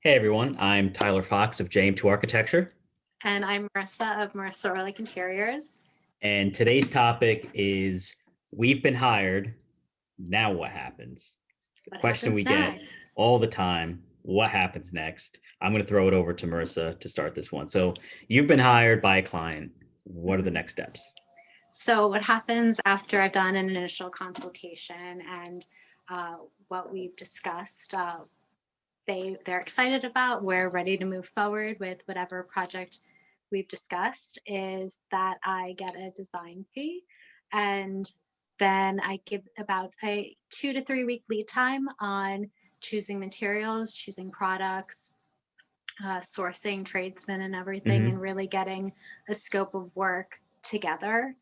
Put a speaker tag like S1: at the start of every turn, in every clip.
S1: Hey everyone, I'm Tyler Fox of JM2 Architecture,
S2: And I'm Marissa of Marisa Orlich Interiors.
S1: and today's topic is we've been hired, now what happens? The
S2: What
S1: question we
S2: happens
S1: get
S2: next?
S1: all the time, what happens next? I'm going to throw it over to Marissa to start this one. So, you've been hired by a client. What are the
S2: Mhm.
S1: next steps?
S2: So, what happens after I've done an initial consultation and what we've discussed, they're excited about, we're ready to move forward with whatever project we've discussed, is that I get a design fee and then I give about a 2 to 3 week lead time on choosing materials, choosing products, sourcing tradesmen and everything, and
S1: Hmm.
S2: really getting a scope of work together.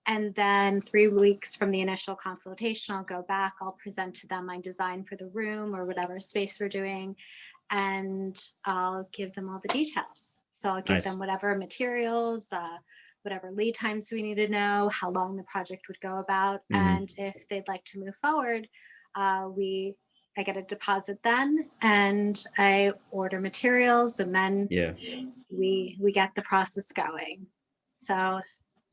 S2: And then 3 weeks from the initial consultation, I'll go back, I'll present to them my design for the room or whatever space we're doing, and I'll give them all the details. So I'll give
S1: Nice.
S2: them whatever materials, whatever lead times we need to know, how long the project would go about,
S1: Hmm.
S2: and if they'd like to move forward, we I get a deposit then, and I order materials, and then
S1: Yeah.
S2: we get the process going. So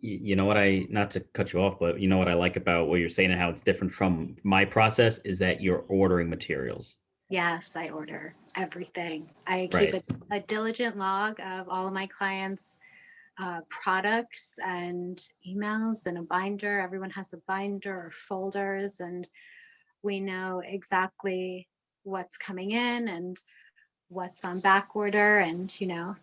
S1: You know what not to cut you off, but you know what I like about what you're saying and how it's different from my process is that you're ordering materials.
S2: yes, I order everything. I keep
S1: Right.
S2: a diligent log of all of my clients' products and emails in a binder. Everyone has a binder or folders, and we know exactly what's coming in and what's on back order. And,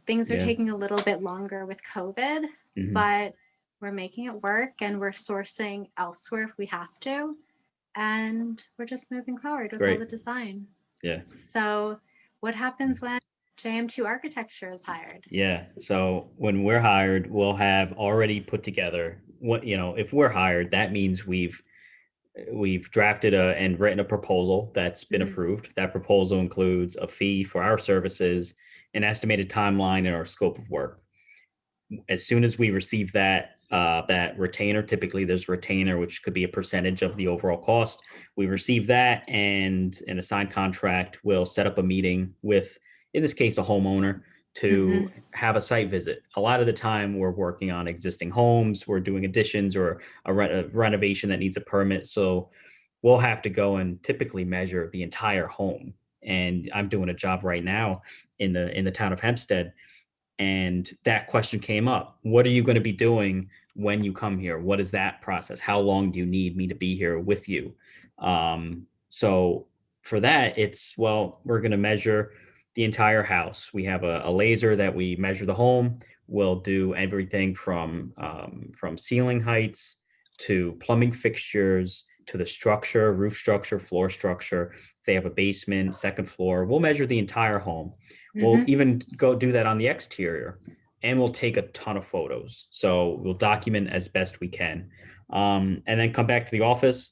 S2: things are
S1: Yeah.
S2: taking a little bit longer with COVID,
S1: Hmm.
S2: but we're making it work and we're sourcing elsewhere if we have to. And we're just moving forward with all the
S1: Great.
S2: design.
S1: Yeah.
S2: So, what happens when JM2 architecture is hired?
S1: Yeah. So when we're hired, we'll have already put together what, if we're hired, that means we've drafted and written a proposal that's been
S2: Mhm.
S1: approved. That proposal includes a fee for our services, an estimated timeline, and our scope of work. As soon as we receive that retainer, typically there's a retainer which could be a percentage of the overall cost. We receive that, and in a signed contract, we'll set up a meeting with, in this case, a homeowner to
S2: Mhm.
S1: have a site visit. A lot of the time, we're working on existing homes, we're doing additions or a renovation that needs a permit. So we'll have to go and typically measure the entire home. And I'm doing a job right now in the town of Hempstead, and that question came up. What are you going to be doing when you come here? What is that process? How long do you need me to be here with you? So for that, it's, well, we're going to measure the entire house. We have a laser that we measure the home. We'll do everything from ceiling heights to plumbing fixtures to the structure, roof structure, floor structure. If they have a basement, second floor, we'll measure the entire home. We'll
S2: Mhm.
S1: even go do that on the exterior, and we'll take a ton of photos. So we'll document as best we can, and then come back to the office.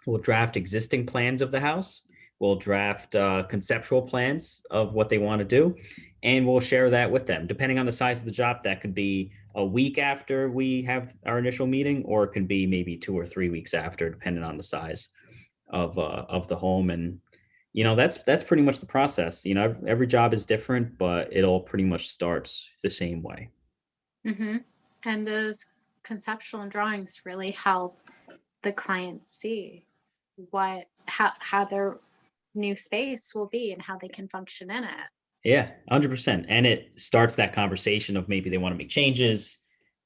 S1: We'll draft existing plans of the house. We'll draft conceptual plans of what they want to do, and we'll share that with them. Depending on the size of the job, that could be a week after we have our initial meeting, or it can be maybe 2 or 3 weeks after, depending on the size of the home. And that's pretty much the process. Every job is different, but it all pretty much starts the same way.
S2: Mhm. And those conceptual drawings really help the client see how their new space will be and how they can function in it.
S1: Yeah, 100%. And it starts that conversation of maybe they want to make changes.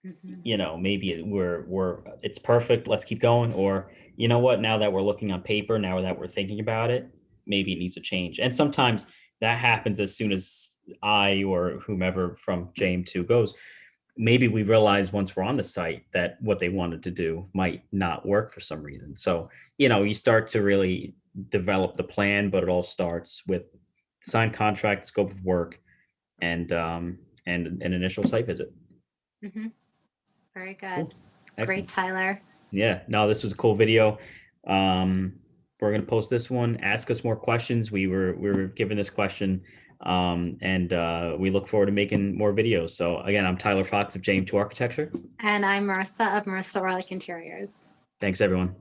S2: Mhm.
S1: Maybe we're it's perfect, let's keep going. Or you know what, now that we're looking on paper, now that we're thinking about it, maybe it needs to change. And sometimes that happens as soon as I or whomever from JM2 goes. Maybe we realize once we're on the site that what they wanted to do might not work for some reason. So, you start to really develop the plan, but it all starts with signed contract, scope of work, and an initial site visit.
S2: Mhm. Very good.
S1: Cool.
S2: Great,
S1: Excellent.
S2: Tyler.
S1: Yeah. No, this was a cool video. Um, we're gonna post this one. Ask us more questions. We were given this question, and we look forward to making more videos. So again, I'm Tyler Fox of JM2 Architecture.
S2: And I'm Marissa of Marisa Orlick Interiors.
S1: Thanks, everyone.